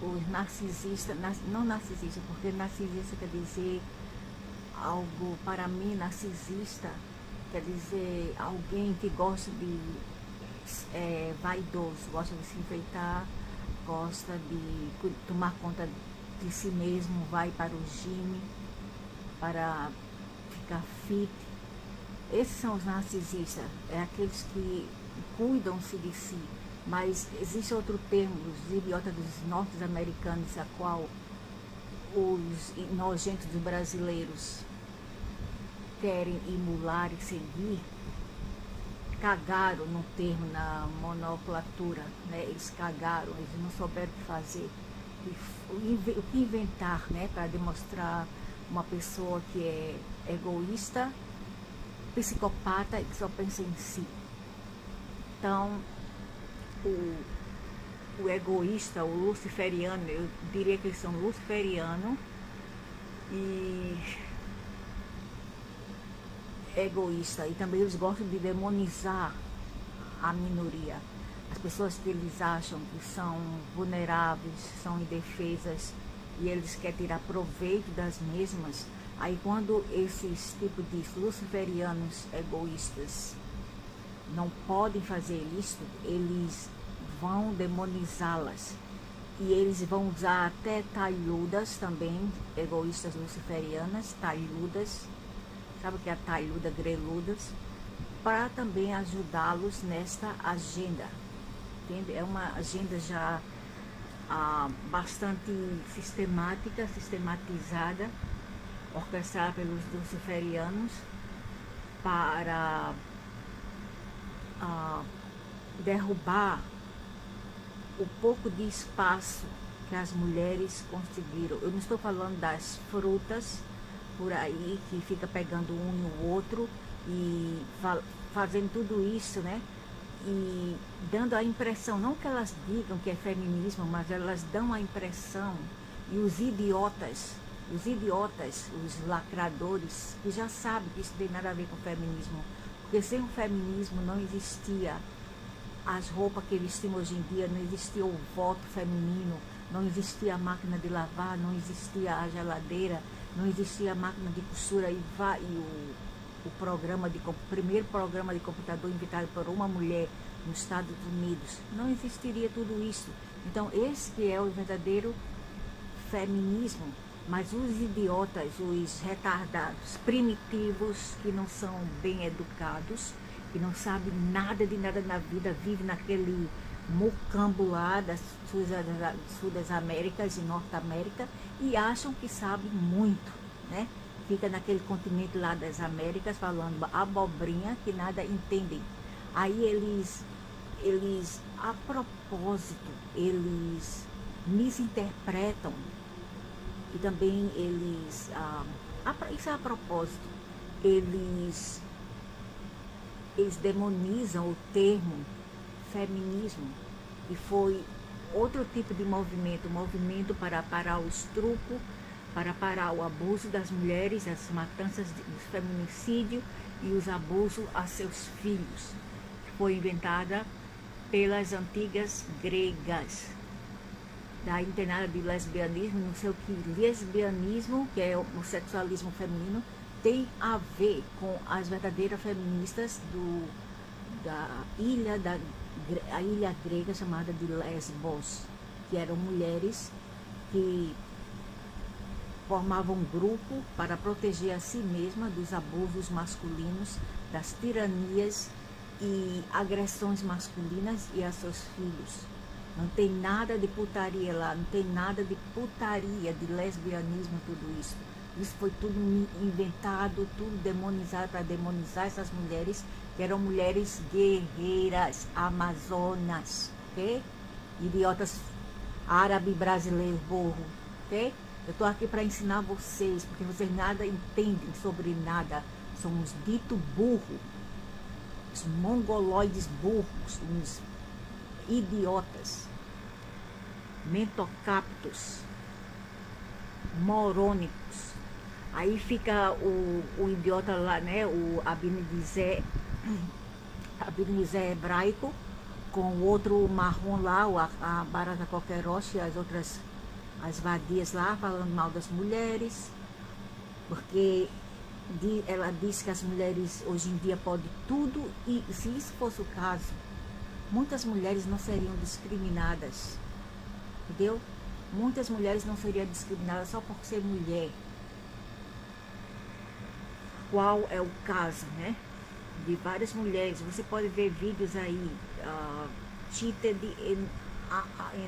os narcisistas, não narcisista, porque narcisista quer dizer algo, para mim, narcisista quer dizer alguém que gosta de, vaidoso, gosta de se enfeitar, gosta de tomar conta de si mesmo, vai para o gym para ficar fit. Esses são os narcisistas, é aqueles que cuidam-se de si. Mas existe outro termo, os idiotas dos norte-americanos, a qual os nojentos dos brasileiros querem emular e seguir. Cagaram no termo, na monoclatura, né? Eles cagaram, eles não souberam o que fazer, o que inventar, né? Para demonstrar uma pessoa que é egoísta, psicopata e que só pensa em si. Então, o egoísta, o luciferiano, eu diria que eles são luciferianos e egoísta, e também eles gostam de demonizar a minoria, as pessoas que eles acham que são vulneráveis, são indefesas, e eles querem tirar proveito das mesmas. Aí quando esses tipos de luciferianos egoístas não podem fazer isso, eles vão demonizá-las, e eles vão usar até tailudas também, egoístas luciferianas, tailudas, sabe o que é a tailuda, greludas, para também ajudá-los nesta agenda, entende? É uma agenda já bastante sistematizada, orquestrada pelos luciferianos para derrubar o pouco de espaço que as mulheres conseguiram. Eu não estou falando das frutas por aí que fica pegando um no outro e fazendo tudo isso, né? E dando a impressão, não que elas digam que é feminismo, mas elas dão a impressão, e os idiotas, os lacradores, que já sabem que isso tem nada a ver com feminismo, porque sem o feminismo não existia as roupas que vestimos hoje em dia, não existia o voto feminino, não existia a máquina de lavar, não existia a geladeira, não existia a máquina de costura e o primeiro programa de computador inventado por uma mulher nos Estados Unidos, não existiria tudo isso. Então esse que é o verdadeiro feminismo. Mas os idiotas, os retardados, primitivos, que não são bem educados, que não sabem nada de nada na vida, vivem naquele mucambo lá das Sul das Américas e Norte América e acham que sabem muito, né? Fica naquele continente lá das Américas falando abobrinha que nada entendem. Aí eles a propósito, eles misinterpretam e também eles, isso é a propósito, eles demonizam o termo feminismo, e foi outro tipo de movimento para parar o estupro, para parar o abuso das mulheres, as matanças, os feminicídios e os abusos a seus filhos. Foi inventada pelas antigas gregas. Daí não tem nada de lesbianismo, não sei o que. Lesbianismo, que é o sexualismo feminino, tem a ver com as verdadeiras feministas a ilha grega chamada de Lesbos, que eram mulheres que formavam um grupo para proteger a si mesma dos abusos masculinos, das tiranias e agressões masculinas e a seus filhos. Não tem nada de putaria lá, não tem nada de putaria, de lesbianismo, tudo isso. Isso foi tudo inventado, tudo demonizado para demonizar essas mulheres, que eram mulheres guerreiras, amazonas, ok? Idiotas árabes brasileiros, burro, ok? Eu estou aqui para ensinar vocês, porque vocês nada entendem sobre nada. São uns ditos burros, os mongoloides burros, uns idiotas, mentocaptos, morônicos. Aí fica o idiota lá, né, o Abinizé hebraico, com o outro marrom lá, a Barata Coqueiroche e as outras, as vadias lá, falando mal das mulheres, porque ela diz que as mulheres hoje em dia podem tudo, e se isso fosse o caso, muitas mulheres não seriam discriminadas, entendeu? Muitas mulheres não seriam discriminadas só por ser mulher. Qual é o caso, né? De várias mulheres, você pode ver vídeos aí, cheated em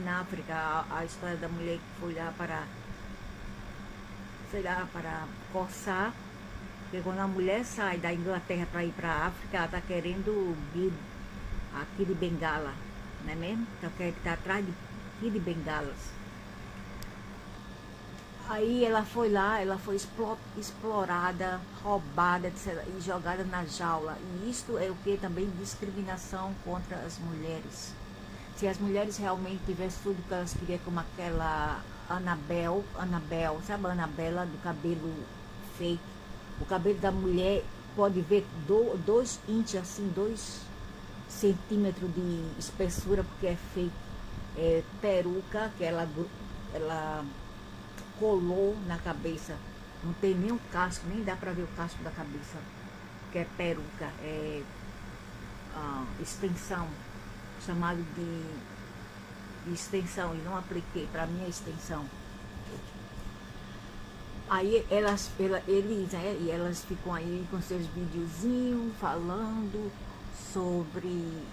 África, a história da mulher que foi lá para, sei lá, para coçar, porque quando a mulher sai da Inglaterra para ir para a África, ela está querendo aqui de bengala, não é mesmo? Então quer estar atrás de de bengalas. Aí ela foi lá, ela foi explorada, roubada, etc., e jogada na jaula. E isto é o que também discriminação contra as mulheres. Se as mulheres realmente tivessem tudo que elas queriam, como aquela Anabel, sabe a Anabela do cabelo fake? O cabelo da mulher pode ver 2 inches, assim, 2 centímetros de espessura, porque é fake. É peruca que ela colou na cabeça, não tem nenhum casco, nem dá pra ver o casco da cabeça, que é peruca, é extensão, chamado de extensão, e não apliquei, pra mim é extensão. Aí elas ficam aí com seus videozinhos falando sobre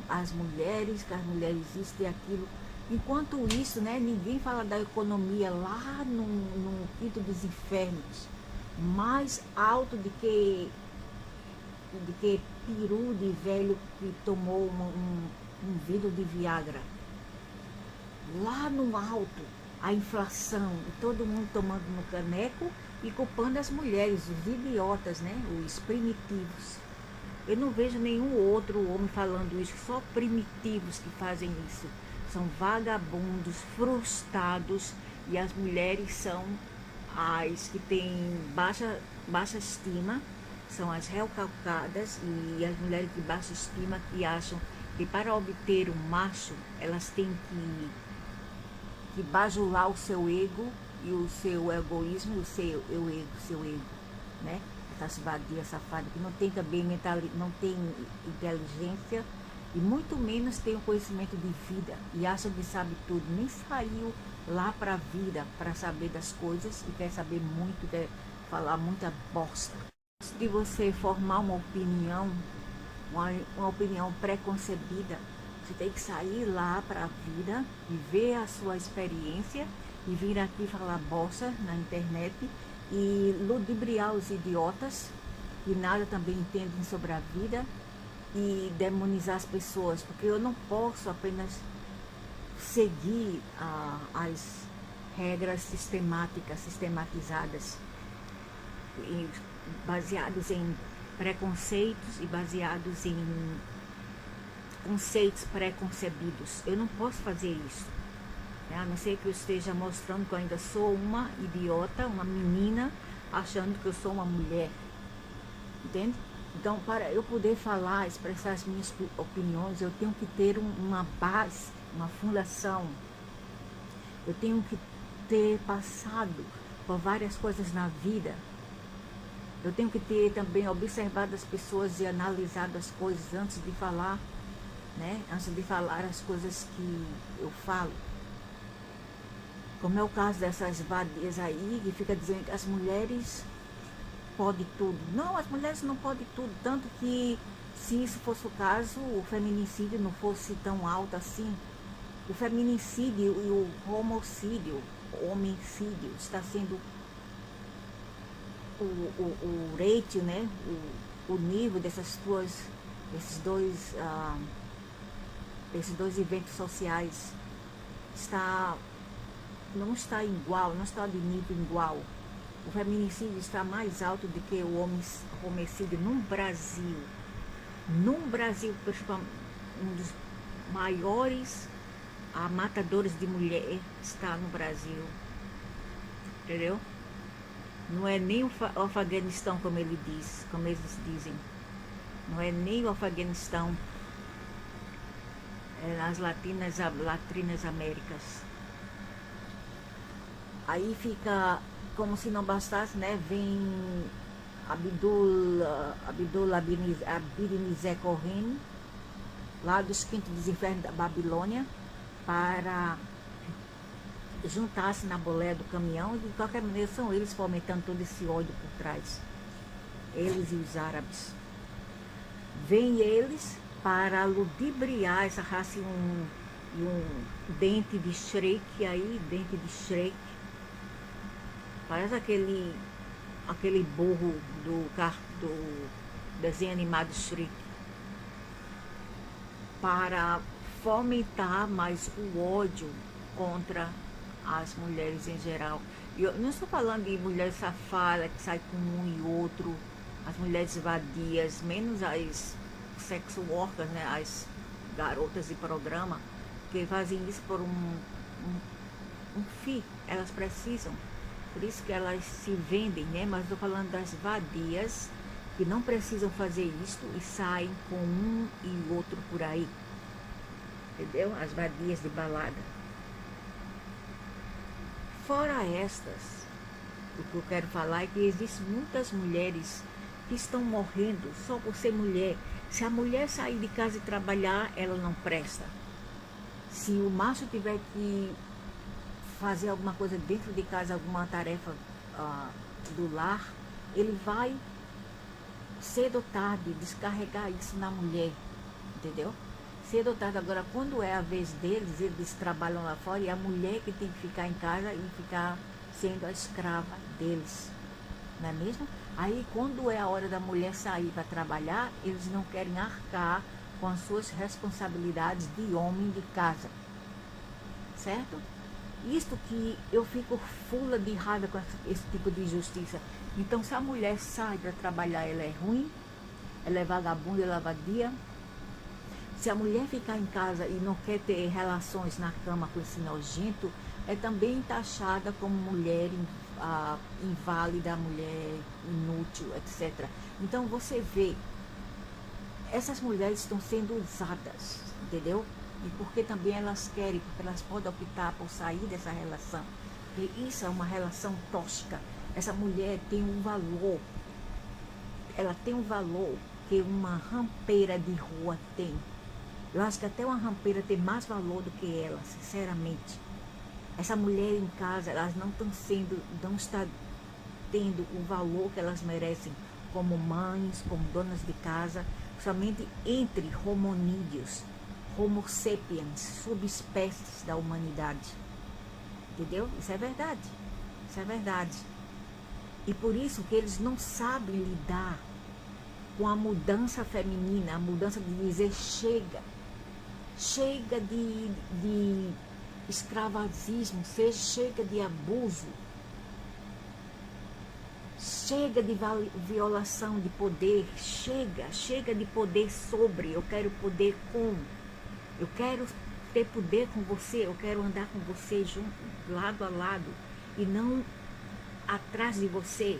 as mulheres, que as mulheres isso e aquilo. Enquanto isso, né, ninguém fala da economia lá no quinto dos infernos, mais alto do que peru de velho que tomou um vidro de Viagra. Lá no alto, a inflação, e todo mundo tomando no caneco e culpando as mulheres, os idiotas, né, os primitivos. Eu não vejo nenhum outro homem falando isso, só primitivos que fazem isso. São vagabundos, frustrados, e as mulheres são as que têm baixa estima, são as recalcadas, e as mulheres de baixa estima que acham que para obter um macho, elas têm que bajular o seu ego e o seu egoísmo, o seu ego, né? Essas vadias safadas que não tem também não tem inteligência, e muito menos tem o conhecimento de vida, e acha que sabe tudo, nem saiu lá para a vida para saber das coisas, e quer saber muito, quer falar muita bosta. Antes de você formar uma opinião preconcebida, você tem que sair lá para a vida, viver a sua experiência, e vir aqui falar bosta na internet, e ludibriar os idiotas, que nada também entendem sobre a vida, e demonizar as pessoas, porque eu não posso apenas seguir as regras sistematizadas, baseados em preconceitos e baseados em conceitos pré-concebidos. Eu não posso fazer isso, né? A não ser que eu esteja mostrando que eu ainda sou uma idiota, uma menina, achando que eu sou uma mulher, entende? Então, para eu poder falar, expressar as minhas opiniões, eu tenho que ter uma base, uma fundação. Eu tenho que ter passado por várias coisas na vida. Eu tenho que ter também observado as pessoas e analisado as coisas antes de falar, né? Antes de falar as coisas que eu falo. Como é o caso dessas vadias aí, que fica dizendo que as mulheres pode tudo. Não, as mulheres não podem tudo, tanto que se isso fosse o caso, o feminicídio não fosse tão alto assim. O feminicídio e o homicídio está sendo o rate, né? O nível desses dois eventos sociais não está igual, não está de nível igual. O feminicídio está mais alto do que o homicídio no Brasil. No Brasil, um dos maiores matadores de mulher está no Brasil. Entendeu? Não é nem o Afeganistão, como eles dizem. Não é nem o Afeganistão. nas Latinas Américas. Aí fica como se não bastasse, né? Vem Abdul Abidinizé Corrêne, lá dos quintos dos infernos da Babilônia, para juntar-se na boleia do caminhão, e de qualquer maneira são eles fomentando todo esse ódio por trás. Eles e os árabes. Vêm eles para ludibriar essa raça e um dente de Shrek aí, dente de Shrek. Parece aquele burro do desenho animado Shrek. Para fomentar mais o ódio contra as mulheres em geral. Eu não estou falando de mulheres safadas que saem com um e outro, as mulheres vadias, menos as sex workers, né, as garotas de programa, que fazem isso por um fim, elas precisam. Por isso que elas se vendem, né? Mas estou falando das vadias que não precisam fazer isto e saem com um e outro por aí. Entendeu? As vadias de balada. Fora estas, o que eu quero falar é que existem muitas mulheres que estão morrendo só por ser mulher. Se a mulher sair de casa e trabalhar, ela não presta. Se o macho tiver que fazer alguma coisa dentro de casa, alguma tarefa do lar, ele vai cedo ou tarde descarregar isso na mulher, entendeu? Cedo ou tarde. Agora, quando é a vez deles, eles trabalham lá fora e a mulher que tem que ficar em casa e ficar sendo a escrava deles, não é mesmo? Aí, quando é a hora da mulher sair para trabalhar, eles não querem arcar com as suas responsabilidades de homem de casa, certo? Isto que eu fico fula de raiva com esse tipo de injustiça. Então, se a mulher sai para trabalhar, ela é ruim, ela é vagabunda, ela é vadia. Se a mulher ficar em casa e não quer ter relações na cama com esse nojento, é também taxada como mulher inválida, mulher inútil, etc. Então, você vê, essas mulheres estão sendo usadas, entendeu? E porque também elas querem, porque elas podem optar por sair dessa relação. Porque isso é uma relação tóxica. Essa mulher tem um valor, ela tem um valor que uma rampeira de rua tem. Eu acho que até uma rampeira tem mais valor do que ela, sinceramente. Essa mulher em casa, elas não estão tendo o valor que elas merecem como mães, como donas de casa, somente entre homonídeos. Homo sapiens, subespécies da humanidade. Entendeu? Isso é verdade. Isso é verdade. E por isso que eles não sabem lidar com a mudança feminina, a mudança de dizer chega. Chega de escravagismo, chega de abuso. Chega de violação de poder. Chega de poder sobre. Eu quero poder com. Eu quero ter poder com você, eu quero andar com você junto, lado a lado, e não atrás de você,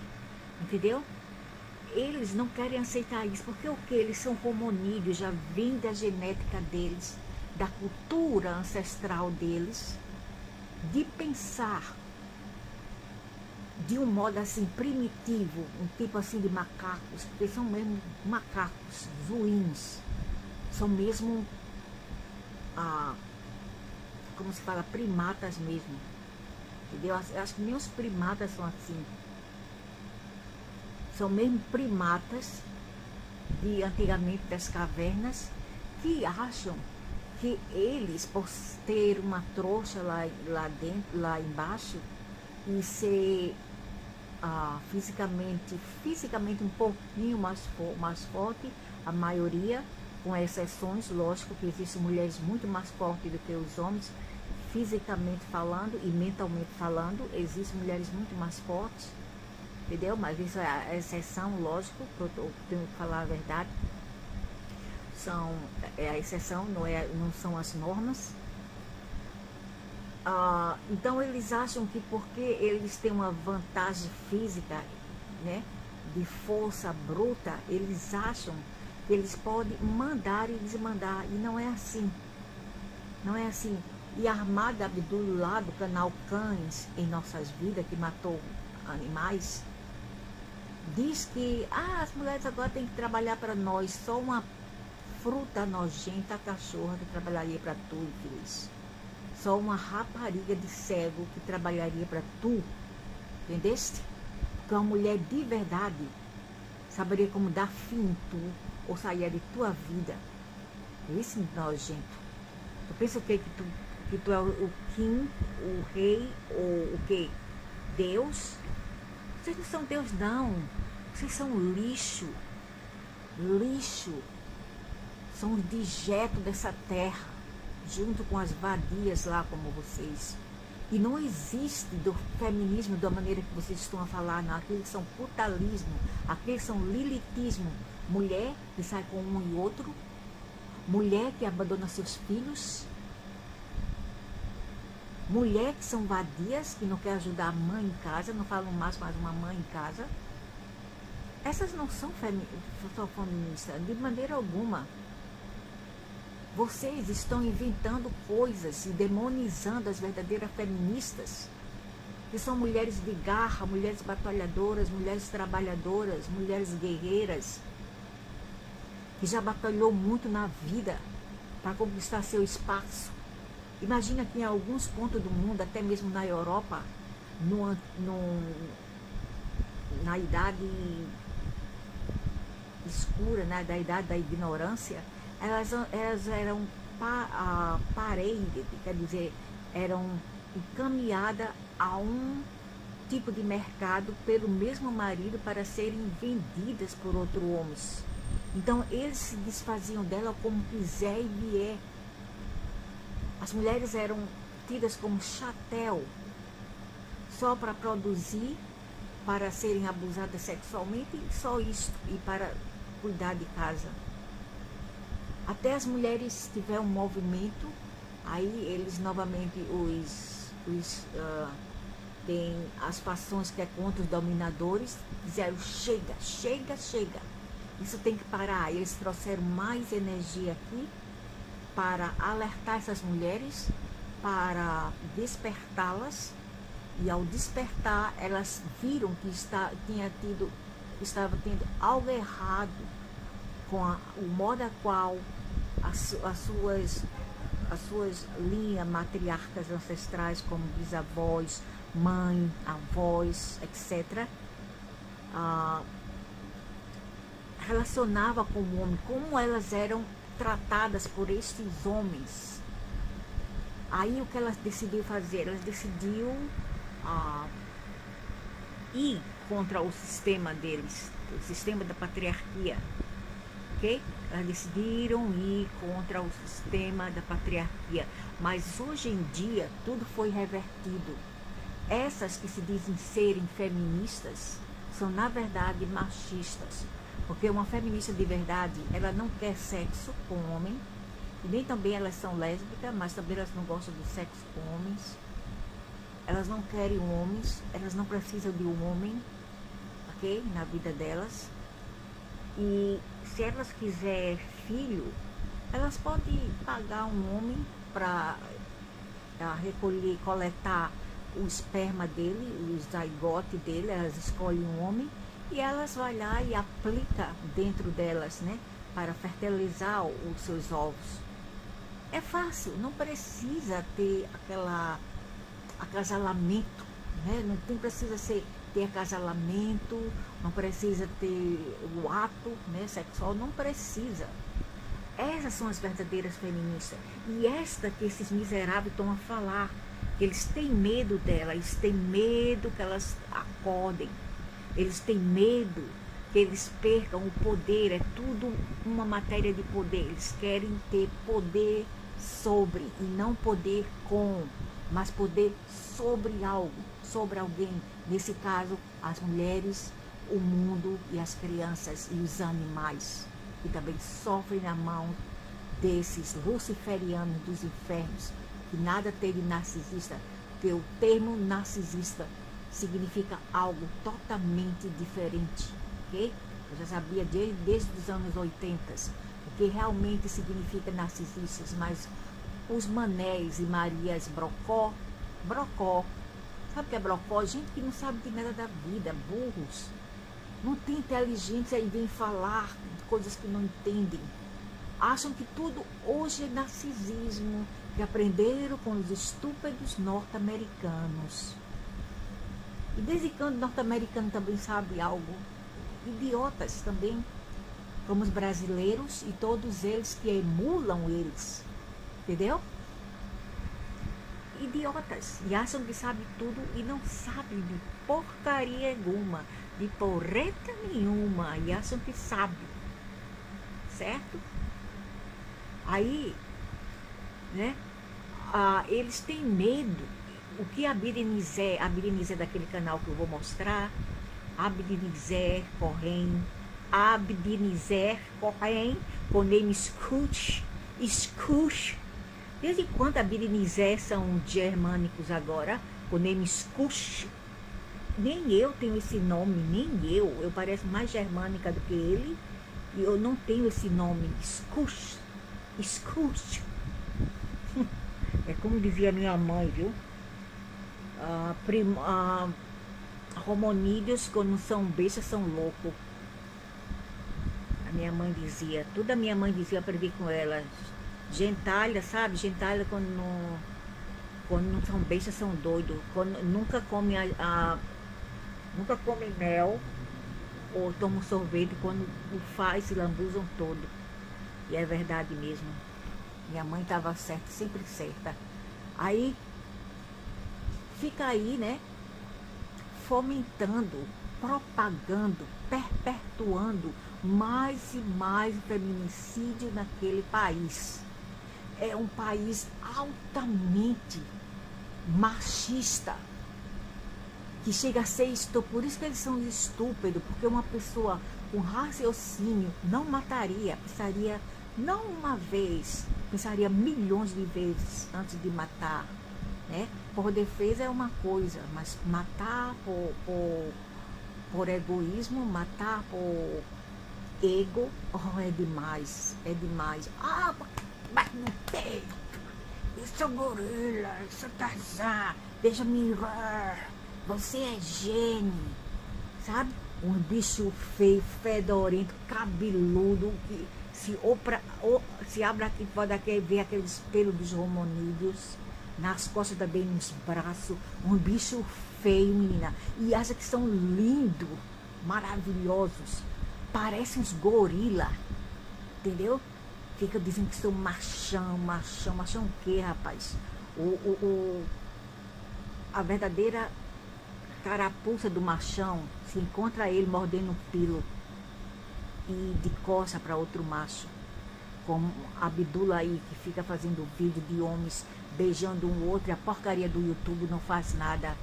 entendeu? Eles não querem aceitar isso, porque o que? Eles são homonídeos, já vem da genética deles, da cultura ancestral deles, de pensar de um modo assim primitivo, um tipo assim de macacos, porque são mesmo macacos, ruins, são mesmo como se fala, primatas mesmo, entendeu? Eu acho que nem os primatas são assim, são mesmo primatas de antigamente das cavernas, que acham que eles, por ter uma trouxa lá dentro, lá embaixo, e ser fisicamente um pouquinho mais forte, a maioria, com exceções, lógico que existem mulheres muito mais fortes do que os homens, fisicamente falando e mentalmente falando, existem mulheres muito mais fortes, entendeu? Mas isso é a exceção, lógico, que eu tenho que falar a verdade. É a exceção, não são as normas. Então eles acham que porque eles têm uma vantagem física, né, de força bruta, eles acham que eles podem mandar e desmandar, e não é assim. Não é assim. E Ahmad Abdullah, do canal Cães em Nossas Vidas, que matou animais, diz que as mulheres agora têm que trabalhar para nós. Só uma fruta nojenta cachorra que trabalharia para tu, infeliz. Só uma rapariga de cego que trabalharia para tu. Entendeste? Porque uma mulher de verdade saberia como dar fim em tu ou sair de tua vida. Esse nojento. Tu pensa o quê? Que tu é o King, o rei, ou o quê? Deus? Vocês não são Deus, não. Vocês são lixo. Lixo. São os dejetos dessa terra, junto com as vadias lá como vocês. E não existe do feminismo da maneira que vocês estão a falar, não. Aqueles são putalismo, aqueles são lilitismo. Mulher que sai com um e outro, mulher que abandona seus filhos, mulher que são vadias, que não quer ajudar a mãe em casa, não falam mais uma mãe em casa. Essas não são feministas, de maneira alguma. Vocês estão inventando coisas e demonizando as verdadeiras feministas, que são mulheres de garra, mulheres batalhadoras, mulheres trabalhadoras, mulheres guerreiras, que já batalhou muito na vida para conquistar seu espaço. Imagina que em alguns pontos do mundo, até mesmo na Europa, na idade escura, né, da idade da ignorância, elas eram parede, quer dizer, eram encaminhadas a um tipo de mercado pelo mesmo marido para serem vendidas por outros homens. Então eles se desfaziam dela como quiser e vier. As mulheres eram tidas como chatel, só para produzir, para serem abusadas sexualmente, só isso, e para cuidar de casa. Até as mulheres tiveram um movimento, aí eles novamente tem as fações que é contra os dominadores, disseram chega, chega, chega, isso tem que parar. Eles trouxeram mais energia aqui para alertar essas mulheres, para despertá-las, e ao despertar elas viram que estava tendo algo errado com o modo a qual as suas linhas matriarcas ancestrais, como bisavós, mãe, avós, etc., relacionava com o homem, como elas eram tratadas por estes homens. Aí o que elas decidiram fazer? Elas decidiram ir contra o sistema deles, o sistema da patriarquia. Okay? Elas decidiram ir contra o sistema da patriarquia. Mas hoje em dia tudo foi revertido. Essas que se dizem serem feministas são na verdade machistas. Porque uma feminista de verdade, ela não quer sexo com homem, e nem também elas são lésbicas, mas também elas não gostam do sexo com homens. Elas não querem homens, elas não precisam de um homem, ok? Na vida delas. E se elas quiserem filho, elas podem pagar um homem para recolher, coletar o esperma dele, o zigote dele. Elas escolhem um homem e elas vão lá e aplicam dentro delas, né, para fertilizar os seus ovos. É fácil, não precisa ter acasalamento, né? Não precisa ter acasalamento, não precisa ter o ato, né, sexual, não precisa. Essas são as verdadeiras feministas. E esta que esses miseráveis estão a falar, que eles têm medo dela, eles têm medo que elas acordem, eles têm medo que eles percam o poder. É tudo uma matéria de poder. Eles querem ter poder sobre, e não poder com, mas poder sobre algo, sobre alguém. Nesse caso, as mulheres, o mundo e as crianças e os animais, que também sofrem na mão desses luciferianos dos infernos, que nada tem de narcisista, porque o termo narcisista significa algo totalmente diferente, ok? Eu já sabia desde os anos 80 o que realmente significa narcisistas, mas os Manés e Marias Brocó. Brocó. Sabe o que é Brocó? Gente que não sabe de nada da vida, burros. Não tem inteligência e vem falar de coisas que não entendem. Acham que tudo hoje é narcisismo, que aprenderam com os estúpidos norte-americanos. E desde quando norte-americano também sabe algo? Idiotas também, como os brasileiros e todos eles que emulam eles. Entendeu? Idiotas. E acham que sabe tudo e não sabem de porcaria alguma, de porreta nenhuma. E acham que sabe. Certo? Aí, né? Eles têm medo. O que a Berenice é daquele canal que eu vou mostrar, Abdinizer Corrêa, com nome Scooch. Desde quando a Berenice são germânicos agora, com nome Scooch? Nem eu tenho esse nome, nem eu. Eu pareço mais germânica do que ele. E eu não tenho esse nome, Scooch. É como dizia minha mãe, viu? Homonídeos, quando são bestas, são loucos. A minha mãe dizia, tudo a minha mãe dizia para vir com ela. Gentalha, sabe? Gentalha quando não são bestas, são doidos. Quando nunca come nunca come mel ou toma um sorvete, quando o faz, se lambuzam todo. E é verdade mesmo. Minha mãe estava certa, sempre certa. Aí fica aí, né? Fomentando, propagando, perpetuando mais e mais feminicídio naquele país. É um país altamente machista, que chega a ser estúpido. Por isso que eles são estúpidos, porque uma pessoa com raciocínio não mataria, pensaria não uma vez, pensaria milhões de vezes antes de matar, né? Por defesa é uma coisa, mas matar por egoísmo, matar por ego, é demais, é demais. Bate no peito, eu sou gorila, eu sou Tarzan, deixa me ver, você é gênio, sabe? Um bicho feio, fedorento, cabeludo, que se abre aqui, pode ver aqueles pelos dos homonídeos nas costas, também nos braços. Um bicho feio, menina. E acha que são lindos, maravilhosos. Parecem uns gorila. Entendeu? Fica dizendo que são machão. Machão o quê, rapaz? A verdadeira carapuça do machão, se encontra ele mordendo um pilo e de costa para outro macho, como a Abdullah aí, que fica fazendo vídeo de homens beijando um outro, e a porcaria do YouTube não faz nada.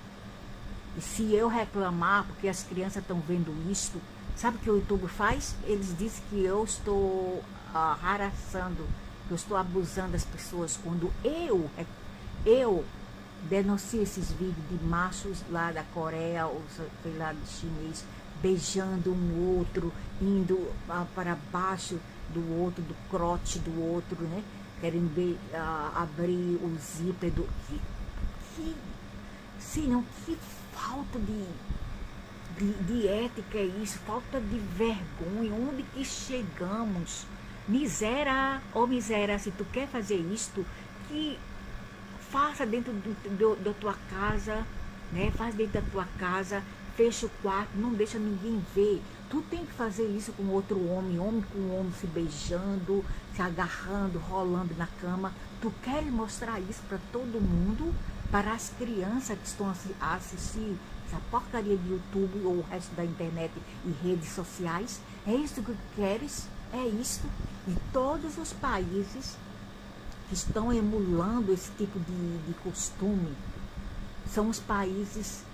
E se eu reclamar, porque as crianças estão vendo isto, sabe o que o YouTube faz? Eles dizem que eu estou harassando, que eu estou abusando das pessoas, quando eu denuncio esses vídeos de machos lá da Coreia, ou sei lá, do chinês, beijando um outro, indo para baixo do outro, do crote do outro, né? Querendo abrir o zíper do... Que falta de ética é isso, falta de vergonha, onde que chegamos? Miséria, miséria, se tu quer fazer isto, que faça dentro da tua casa, né? Faz dentro da tua casa, fecha o quarto, não deixa ninguém ver. Tu tem que fazer isso com outro homem com homem se beijando, se agarrando, rolando na cama. Tu quer mostrar isso para todo mundo, para as crianças que estão a assistir essa porcaria de YouTube ou o resto da internet e redes sociais? É isso que tu queres? É isso? E todos os países que estão emulando esse tipo de costume são os países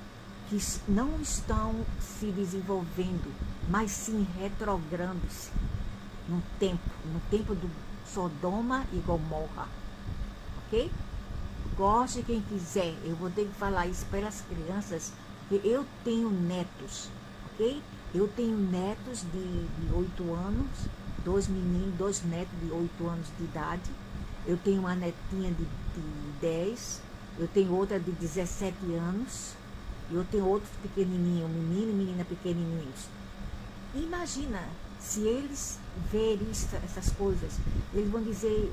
que não estão se desenvolvendo, mas sim retrogradando-se no tempo do Sodoma e Gomorra, ok? Goste quem quiser, eu vou ter que falar isso para as crianças, porque eu tenho netos, ok? Eu tenho netos de 8 anos, 2 meninos, 2 netos de 8 anos de idade, Eu tenho uma netinha de 10, eu tenho outra de 17 anos, e eu tenho outros pequenininhos, menino e menina pequenininhos. Imagina, se eles verem essas coisas, eles vão dizer,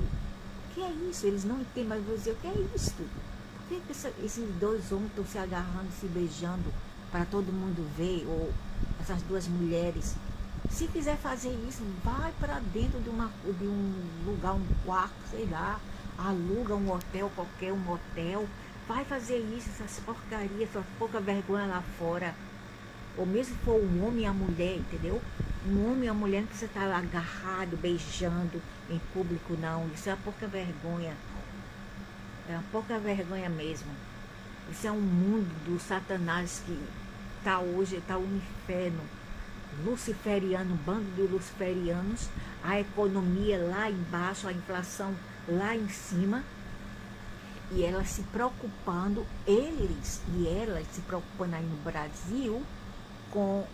o que é isso? Eles não entendem, mas vão dizer, o que é isso? Por que esses dois homens estão se agarrando, se beijando, para todo mundo ver, ou essas duas mulheres? Se quiser fazer isso, vai para dentro de um lugar, um quarto, sei lá, aluga um hotel qualquer, um motel, vai fazer isso, essas porcarias, essa pouca vergonha lá fora. Ou mesmo se for um homem e a mulher, entendeu? Um homem e a mulher não precisa estar agarrado, beijando em público, não. Isso é uma pouca vergonha. É uma pouca vergonha mesmo. Isso é um mundo do Satanás que está hoje, está um inferno. Luciferiano, bando de luciferianos, a economia lá embaixo, a inflação lá em cima, e elas se preocupando, eles e elas se preocupando aí no Brasil com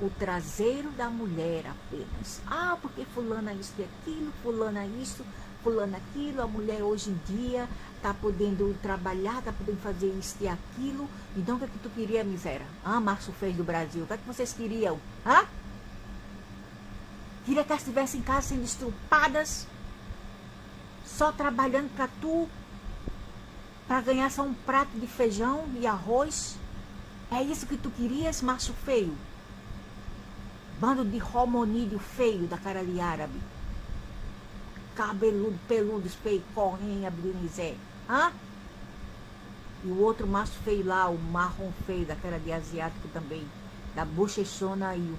o traseiro da mulher apenas. Ah, porque fulana isso e aquilo, fulana isso, fulana aquilo, a mulher hoje em dia está podendo trabalhar, está podendo fazer isso e aquilo. Então o que é que tu queria, miséria? Ah, Márcio fez do Brasil. O que é que vocês queriam? Hã? Queria que elas estivessem em casa sendo estrupadas, só trabalhando para tu, para ganhar só um prato de feijão e arroz? É isso que tu querias, macho feio? Bando de homonídeo feio da cara de árabe. Cabeludo, peludos, feio, correm, abdinizé. Hã? E o outro macho feio lá, o marrom feio da cara de asiático também. Da bochechona e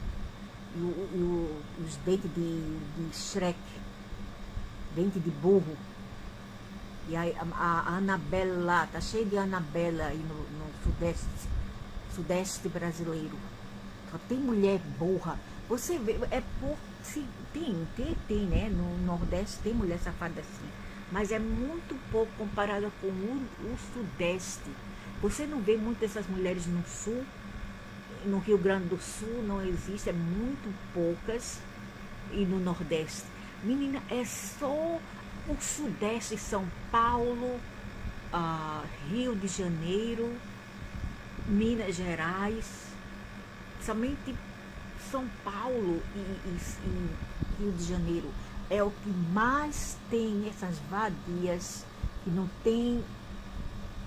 os dentes de Shrek. Dente de burro. E a Anabela lá, tá cheio de Anabela aí no sudeste brasileiro. Só tem mulher burra. Você vê, é por se tem, né? No Nordeste tem mulher safada assim. Mas é muito pouco comparada com o Sudeste. Você não vê muitas dessas mulheres no Sul. No Rio Grande do Sul não existe, é muito poucas. E no Nordeste. Menina, é só o Sudeste, São Paulo, Rio de Janeiro, Minas Gerais, somente São Paulo e Rio de Janeiro é o que mais tem essas vadias que não tem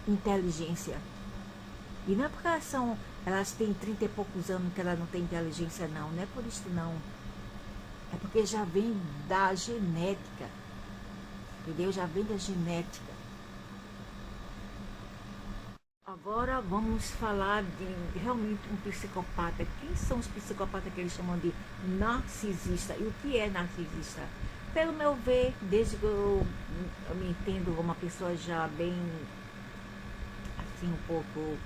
inteligência. E não é porque elas têm 30 e poucos anos que elas não têm inteligência, não é por isso não. É porque já vem da genética, entendeu? Já vem da genética. Agora vamos falar de realmente um psicopata. Quem são os psicopatas que eles chamam de narcisista? E o que é narcisista? Pelo meu ver, desde que eu me entendo uma pessoa já bem, assim, um pouco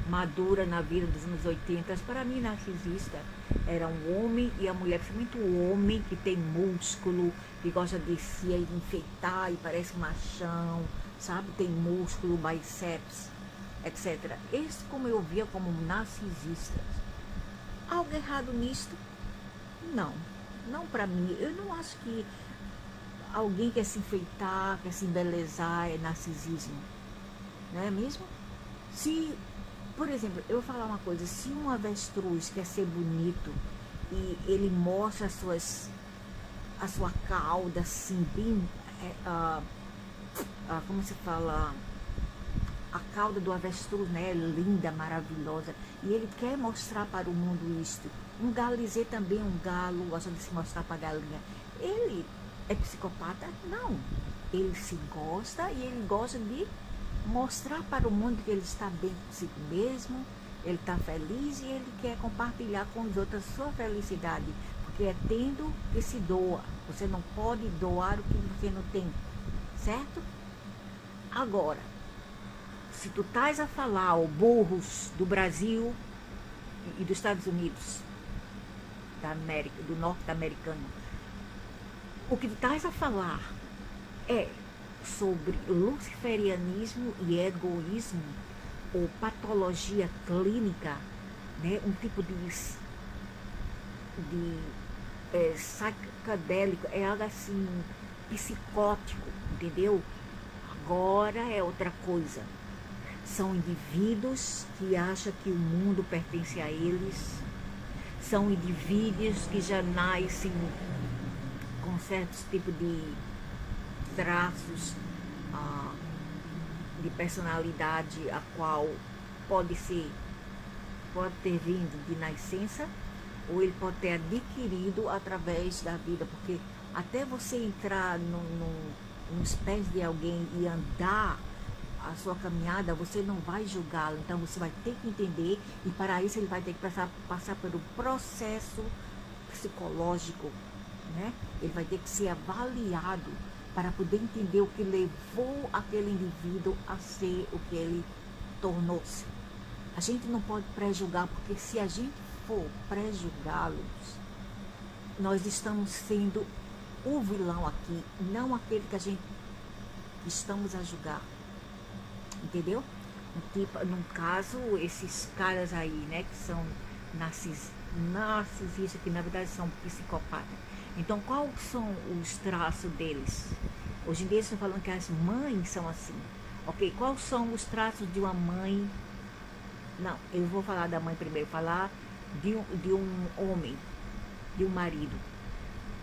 madura na vida dos anos 80, para mim narcisista era um homem e a mulher, principalmente o homem que tem músculo, que gosta de se enfeitar e parece machão, sabe? Tem músculo, bíceps, etc. Esse como eu via como narcisista. Algo errado nisto? Não. Não para mim. Eu não acho que alguém quer se enfeitar, quer se embelezar, é narcisismo. Não é mesmo? Se, por exemplo, eu vou falar uma coisa, se um avestruz quer ser bonito e ele mostra a sua cauda assim, bem, como se fala, a cauda do avestruz, né, linda, maravilhosa, e ele quer mostrar para o mundo isto. Um galizê também, um galo, gosta de se mostrar para a galinha. Ele é psicopata? Não. Ele se gosta e ele gosta de mostrar para o mundo que ele está bem consigo mesmo, ele está feliz e ele quer compartilhar com os outros a sua felicidade, porque é tendo que se doa. Você não pode doar o que você não tem, certo? Agora, se tu estás a falar, burros do Brasil e dos Estados Unidos, da América, do norte-americano, o que tu estás a falar é sobre luciferianismo e egoísmo ou patologia clínica, né? Um tipo de psicadélico, é algo assim, psicótico, entendeu? Agora é outra coisa. São indivíduos que acham que o mundo pertence a eles. São indivíduos que já nascem com certos tipos de traços de personalidade, a qual pode ter vindo de nascença, ou ele pode ter adquirido através da vida, porque até você entrar nos pés de alguém e andar a sua caminhada, você não vai julgá-lo, então você vai ter que entender, e para isso ele vai ter que passar pelo processo psicológico, né? Ele vai ter que ser avaliado para poder entender o que levou aquele indivíduo a ser o que ele tornou-se. A gente não pode pré-julgar, porque se a gente for pré-julgá-los, nós estamos sendo o vilão aqui, não aquele que a gente estamos a julgar. Entendeu? No caso, esses caras aí, né, que são narcisistas, que na verdade são psicopatas. Então, quais são os traços deles? Hoje em dia estão falando que as mães são assim. Ok, quais são os traços de uma mãe? Não, eu vou falar da mãe primeiro, falar de um homem, de um marido.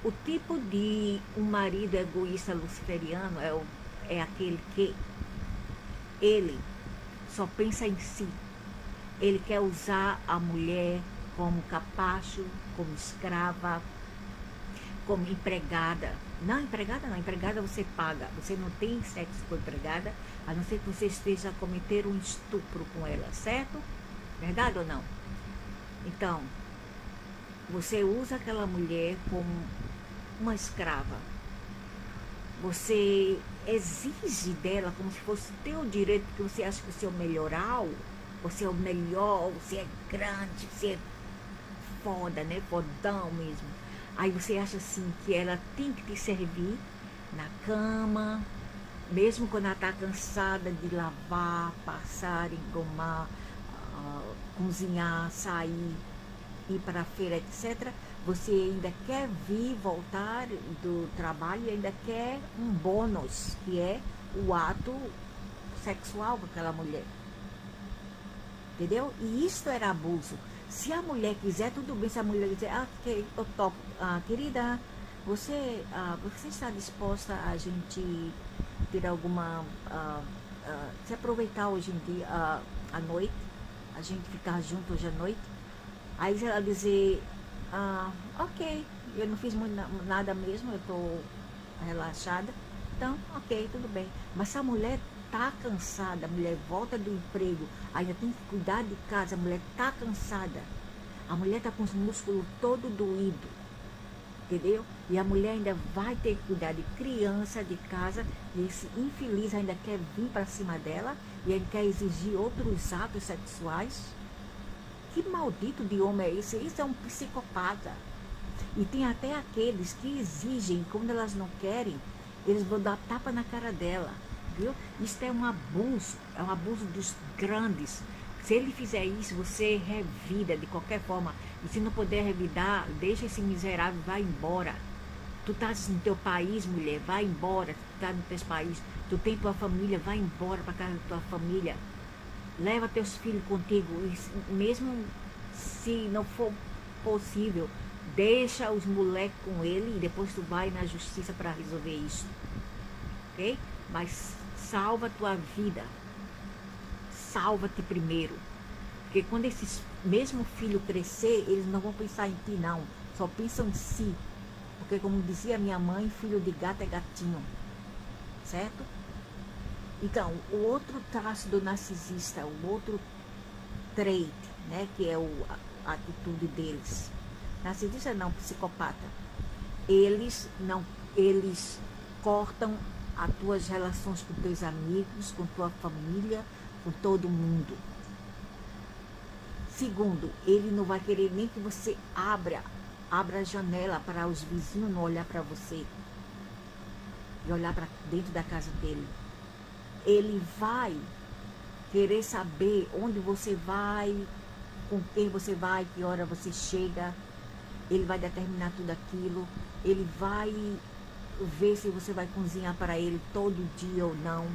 O tipo de um marido egoísta luciferiano é aquele que ele só pensa em si. Ele quer usar a mulher como capacho, como escrava, como empregada. Não, empregada você paga. Você não tem sexo com empregada, a não ser que você esteja a cometer um estupro com ela, certo? Verdade ou não? Então, você usa aquela mulher como uma escrava. Você exige dela como se fosse teu direito, porque você acha que você é o melhoral, você é o melhor, você é grande, você é foda, né? Fodão mesmo. Aí você acha assim que ela tem que te servir na cama, mesmo quando ela está cansada de lavar, passar, engomar, cozinhar, sair, ir para a feira, etc. Você ainda quer vir, voltar do trabalho e ainda quer um bônus, que é o ato sexual com aquela mulher. Entendeu? E isso era abuso. Se a mulher quiser, tudo bem. Se a mulher quiser, ok, eu topo. Querida, você está disposta a gente ter alguma... se aproveitar hoje em dia, à noite, a gente ficar junto hoje à noite? Aí ela dizer... ok, eu não fiz nada mesmo, eu estou relaxada, então, ok, tudo bem. Mas se a mulher está cansada, a mulher volta do emprego, ainda tem que cuidar de casa, a mulher está cansada, a mulher está com os músculos todo doído, entendeu? E a mulher ainda vai ter que cuidar de criança, de casa, e esse infeliz ainda quer vir para cima dela, e ainda quer exigir outros atos sexuais. Que maldito de homem é esse? Isso é um psicopata. E tem até aqueles que exigem, quando elas não querem, eles vão dar tapa na cara dela. Viu? Isso é um abuso dos grandes. Se ele fizer isso, você revida de qualquer forma. E se não puder revidar, deixa esse miserável, vai embora. Tu estás no teu país, mulher, vai embora. Tu estás no teu país, tu tem tua família, vai embora para casa da tua família. Leva teus filhos contigo, e mesmo se não for possível, deixa os moleques com ele e depois tu vai na justiça para resolver isso, ok? Mas salva a tua vida, salva-te primeiro, porque quando esses mesmo filho crescer, eles não vão pensar em ti não, só pensam em si, porque como dizia minha mãe, filho de gato é gatinho, certo? Então, o outro traço do narcisista, o outro trait, né, que é a atitude deles. Narcisista não, psicopata. Eles cortam as tuas relações com teus amigos, com tua família, com todo mundo. Segundo, ele não vai querer nem que você abra a janela para os vizinhos não olhar para você e olhar para dentro da casa dele. Ele vai querer saber onde você vai, com quem você vai, que hora você chega. Ele vai determinar tudo aquilo. Ele vai ver se você vai cozinhar para ele todo dia ou não.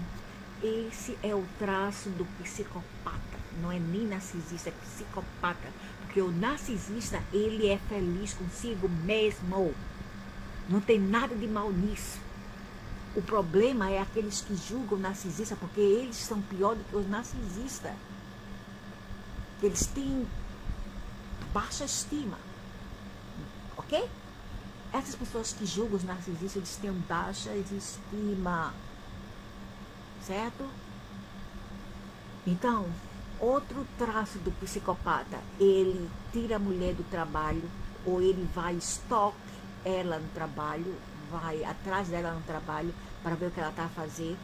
Esse é o traço do psicopata. Não é nem narcisista, é psicopata. Porque o narcisista, ele é feliz consigo mesmo. Não tem nada de mal nisso. O problema é aqueles que julgam o narcisista, porque eles são pior do que os narcisistas. Eles têm baixa estima. Ok? Essas pessoas que julgam os narcisistas, eles têm baixa estima. Certo? Então, outro traço do psicopata, ele tira a mulher do trabalho, ou ele vai stalk ela no trabalho, vai atrás dela no trabalho para ver o que ela está a fazer,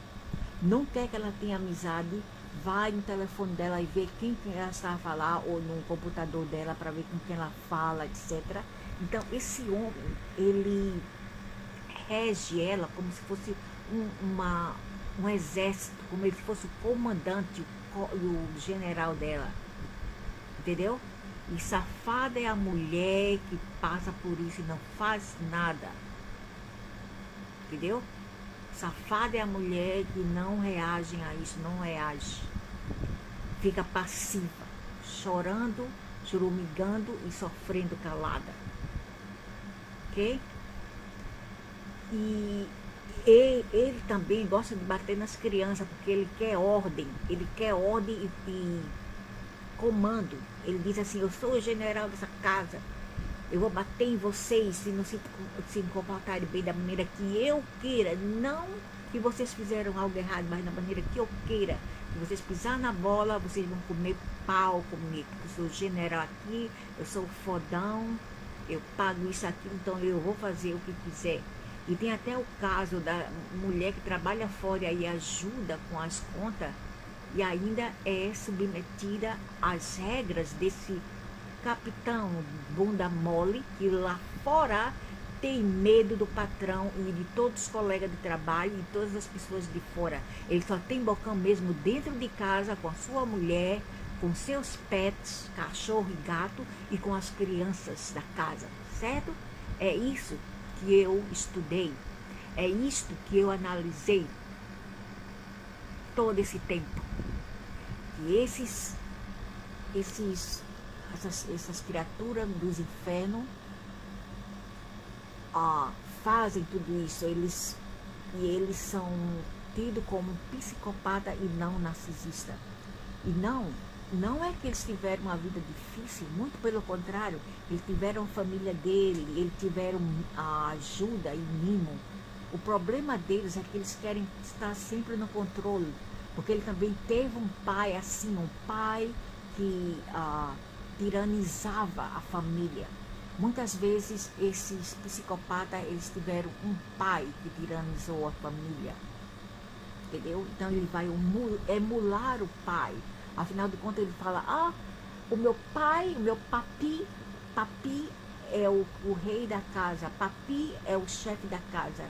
não quer que ela tenha amizade, vai no telefone dela e vê quem ela está a falar, ou no computador dela para ver com quem ela fala, etc. Então, esse homem, ele rege ela como se fosse um exército, como se fosse o comandante e o general dela, entendeu? E safada é a mulher que passa por isso e não faz nada, entendeu? Safada é a mulher que não reage a isso, não reage, fica passiva, chorando, chorumigando e sofrendo calada, ok? E ele também gosta de bater nas crianças, porque ele quer ordem e comando. Ele diz assim: eu sou o general dessa casa, eu vou bater em vocês se não se comportarem bem da maneira que eu queira, não que vocês fizeram algo errado, mas da maneira que eu queira. Se vocês pisar na bola, vocês vão comer pau comigo. Eu sou o general aqui, eu sou o fodão, eu pago isso aqui, então eu vou fazer o que quiser. E tem até o caso da mulher que trabalha fora e ajuda com as contas e ainda é submetida às regras desse capitão bunda mole, que lá fora tem medo do patrão e de todos os colegas de trabalho e todas as pessoas de fora. Ele só tem bocão mesmo dentro de casa com a sua mulher, com seus pets, cachorro e gato, e com as crianças da casa, certo? É isso que eu estudei, é isto que eu analisei todo esse tempo. Que essas criaturas dos infernos fazem tudo isso. Eles são tidos como psicopata e não narcisista. E não é que eles tiveram uma vida difícil, muito pelo contrário, eles tiveram a família dele, eles tiveram a ajuda e mimo. O problema deles é que eles querem estar sempre no controle, porque ele também teve um pai assim, um pai que tiranizava a família. Muitas vezes esses psicopatas, eles tiveram um pai que tiranizou a família, entendeu? Então ele vai emular o pai. Afinal de contas ele fala: o meu pai, o meu papi é o rei da casa, papi é o chefe da casa.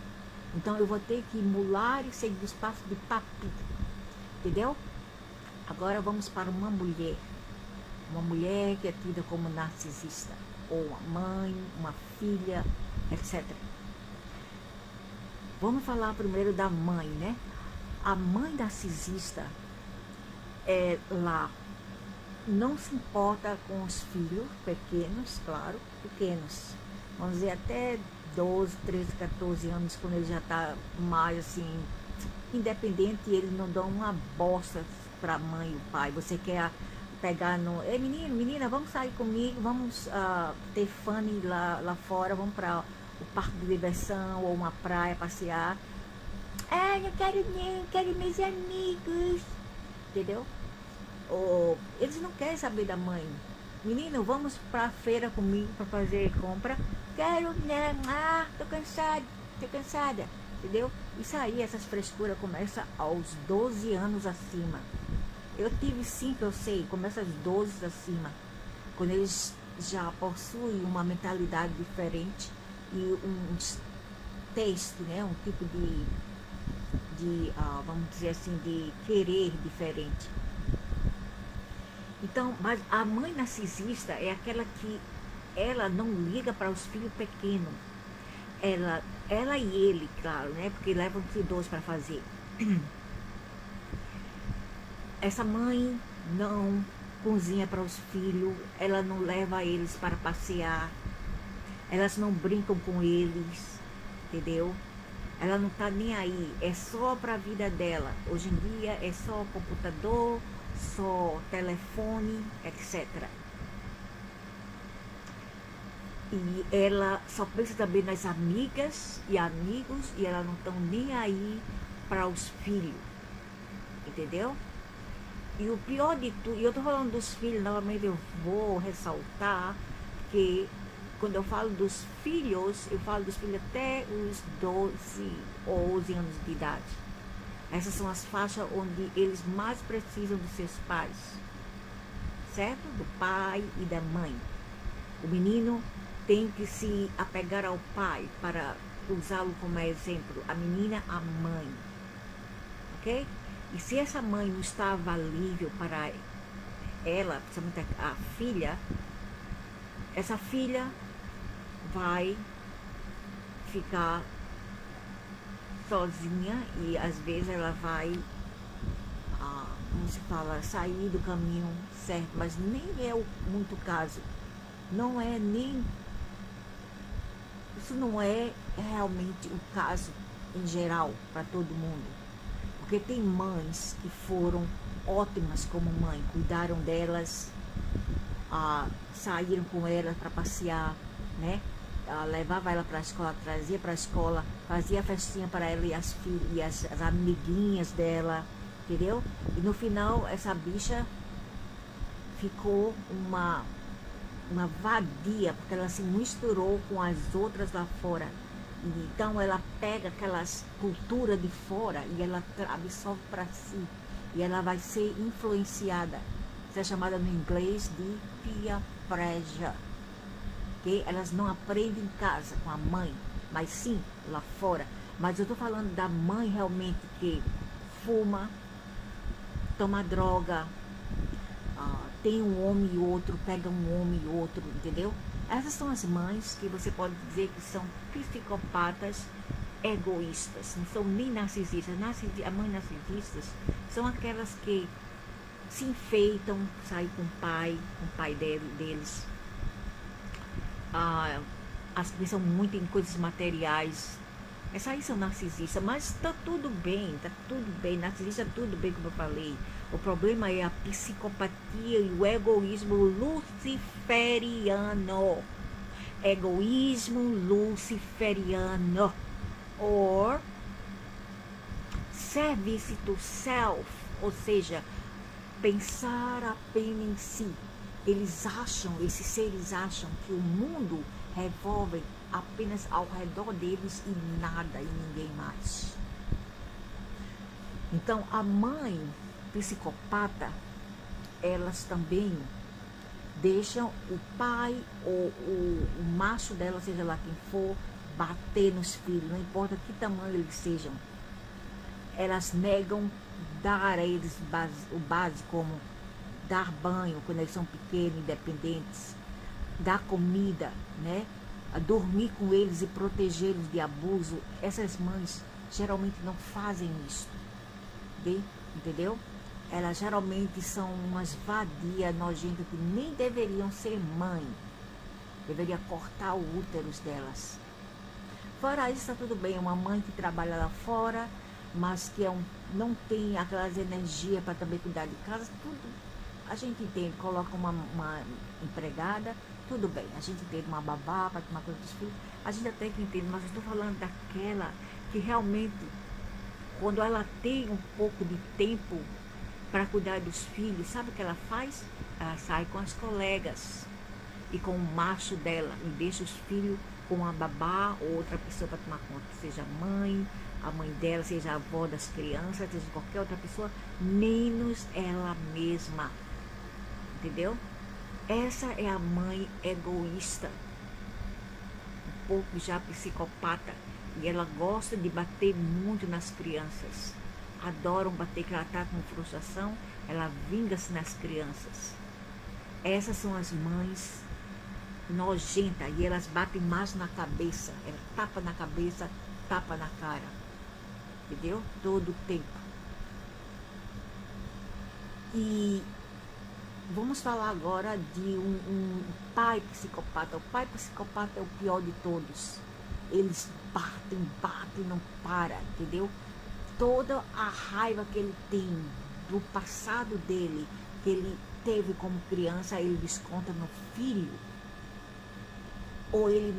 Então eu vou ter que emular e seguir os passos de papi, entendeu? Agora vamos para uma mulher que é tida como narcisista, ou uma mãe, uma filha, etc. Vamos falar primeiro da mãe, né? A mãe narcisista, ela não se importa com os filhos pequenos, claro, pequenos, vamos dizer até 12, 13, 14 anos, quando ele já está mais assim, independente, e eles não dão uma bosta para a mãe e o pai. Você quer pegar no... Ei, menina, vamos sair comigo, vamos ter fun lá fora, vamos para o parque de diversão ou uma praia passear. Não quero meus amigos, entendeu? Ou eles não querem saber da mãe. Menino, vamos para a feira comigo para fazer compra. Quero não, tô cansada, entendeu? Isso aí, essas frescuras começam aos 12 anos acima. Eu tive 5, eu sei, começa aos 12 acima, quando eles já possuem uma mentalidade diferente e um taste, né? Um tipo de vamos dizer assim, de querer diferente. Então, mas a mãe narcisista é aquela que ela não liga para os filhos pequenos. Ela ela e ele, claro, né? Porque levam-se dois para fazer. Essa mãe não cozinha para os filhos, ela não leva eles para passear, elas não brincam com eles, entendeu? Ela não tá nem aí, é só para a vida dela. Hoje em dia é só computador, só telefone, etc. E ela só pensa também nas amigas e amigos, e ela não estão nem aí para os filhos, entendeu? E o pior de tudo, e eu tô falando dos filhos, novamente eu vou ressaltar que quando eu falo dos filhos, eu falo dos filhos até os 12 ou 11 anos de idade. Essas são as faixas onde eles mais precisam dos seus pais, certo? Do pai e da mãe. O menino tem que se apegar ao pai para usá-lo como exemplo. A menina, a mãe. Ok? E se essa mãe não está avalível para ela, principalmente a filha, essa filha vai ficar sozinha e às vezes ela vai, como se fala, sair do caminho certo, mas nem é muito caso. Não é nem. Isso não é realmente o caso em geral para todo mundo. Porque tem mães que foram ótimas como mãe, cuidaram delas, saíram com elas para passear, né? Levava ela para a escola, trazia para a escola, fazia festinha para ela e as filhas e as amiguinhas dela, entendeu? E no final essa bicha ficou uma vadia, porque ela se misturou com as outras lá fora. E então ela pega aquelas culturas de fora e ela absorve para si. E ela vai ser influenciada. Isso é chamada no inglês de peer pressure. Que elas não aprendem em casa com a mãe, mas sim lá fora. Mas eu estou falando da mãe realmente que fuma, toma droga, tem um homem e outro, pega um homem e outro, entendeu? Essas são as mães que você pode dizer que são psicopatas egoístas, não são nem narcisistas. As mães narcisistas são aquelas que se enfeitam, saem com o pai deles, as que pensam muito em coisas materiais. Essas aí são narcisistas, mas tá tudo bem, narcisista tudo bem, como eu falei. O problema é a psicopatia e o egoísmo luciferiano. Egoísmo luciferiano. Or service to self, ou seja, pensar apenas em si. Esses seres acham que o mundo revolve apenas ao redor deles e nada e ninguém mais. Então a mãe psicopata, elas também deixam o pai ou o macho dela, seja lá quem for, bater nos filhos, não importa que tamanho eles sejam. Elas negam dar a eles o básico, como dar banho quando eles são pequenos, independentes, dar comida, né? Dormir com eles e protegê-los de abuso. Essas mães geralmente não fazem isso, entendeu? Elas geralmente são umas vadias nojentas que nem deveriam ser mãe. Deveria cortar o útero delas. Fora isso, está tudo bem. Uma mãe que trabalha lá fora, mas que não tem aquelas energias para também cuidar de casa, tudo a gente entende. Coloca uma empregada, tudo bem. A gente entende uma babá para tomar conta dos filhos, a gente até que entende, mas eu estou falando daquela que realmente, quando ela tem um pouco de tempo para cuidar dos filhos, sabe o que ela faz? Ela sai com as colegas e com o macho dela e deixa os filhos com a babá ou outra pessoa para tomar conta, seja a mãe dela, seja a avó das crianças, seja qualquer outra pessoa, menos ela mesma, entendeu? Essa é a mãe egoísta, um pouco já psicopata, e ela gosta de bater muito nas crianças. Adoram bater, que ela está com frustração, ela vinga-se nas crianças. Essas são as mães nojenta, e elas batem mais na cabeça, ela tapa na cabeça, tapa na cara, entendeu? Todo o tempo. E vamos falar agora de um pai psicopata. O pai psicopata é o pior de todos. Eles batem, não para, entendeu? Toda a raiva que ele tem do passado dele, que ele teve como criança, ele desconta no filho. Ou ele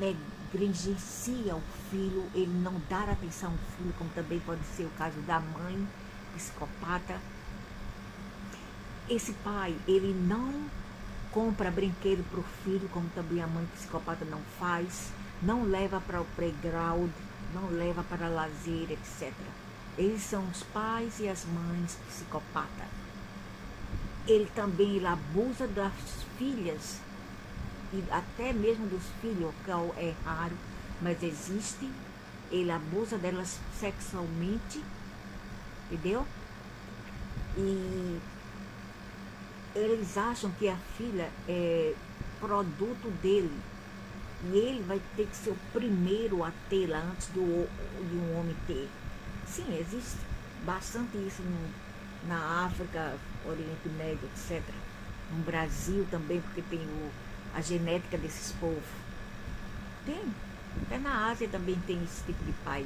negligencia o filho, ele não dá atenção ao filho, como também pode ser o caso da mãe psicopata. Esse pai, ele não compra brinquedo para o filho, como também a mãe psicopata não faz, não leva para o playground, não leva para lazer, etc. Eles são os pais e as mães psicopatas. Ele também abusa das filhas, e até mesmo dos filhos, que é raro, mas existe. Ele abusa delas sexualmente, entendeu? E eles acham que a filha é produto dele, e ele vai ter que ser o primeiro a tê-la antes de um homem ter. Sim, existe bastante isso na África, Oriente Médio, etc. No Brasil também, porque tem a genética desses povos. Tem. Até na Ásia também tem esse tipo de pai,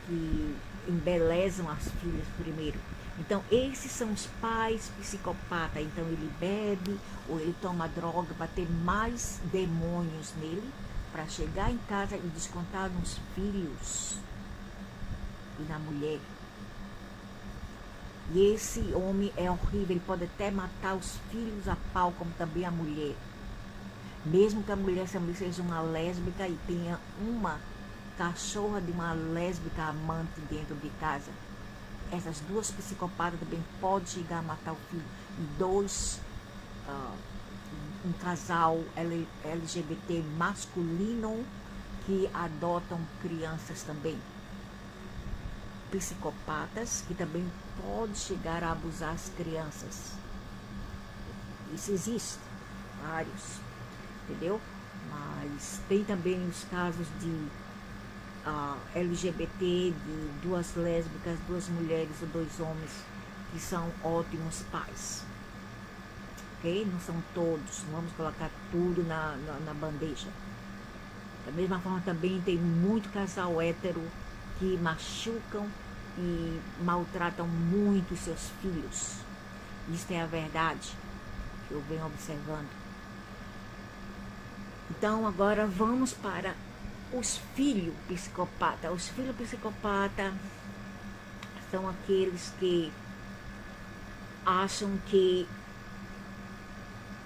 que embelezam as filhas primeiro. Então, esses são os pais psicopatas. Então, ele bebe ou ele toma droga para ter mais demônios nele, para chegar em casa e descontar nos filhos e na mulher. E esse homem é horrível, ele pode até matar os filhos a pau, como também a mulher. Mesmo que a mulher seja uma lésbica e tenha uma cachorra de uma lésbica amante dentro de casa. Essas duas psicopatas também podem chegar a matar o filho. Um casal LGBT masculino que adotam crianças também. Psicopatas que também podem chegar a abusar as crianças. Isso existe, vários, entendeu? Mas tem também os casos de LGBT, de duas lésbicas, duas mulheres ou dois homens que são ótimos pais. Ok? Não são todos, não vamos colocar tudo na bandeja. Da mesma forma também tem muito casal hétero que machucam e maltratam muito seus filhos. Isso é a verdade que eu venho observando. Então agora vamos para os filhos psicopatas. Os filhos psicopatas são aqueles que acham que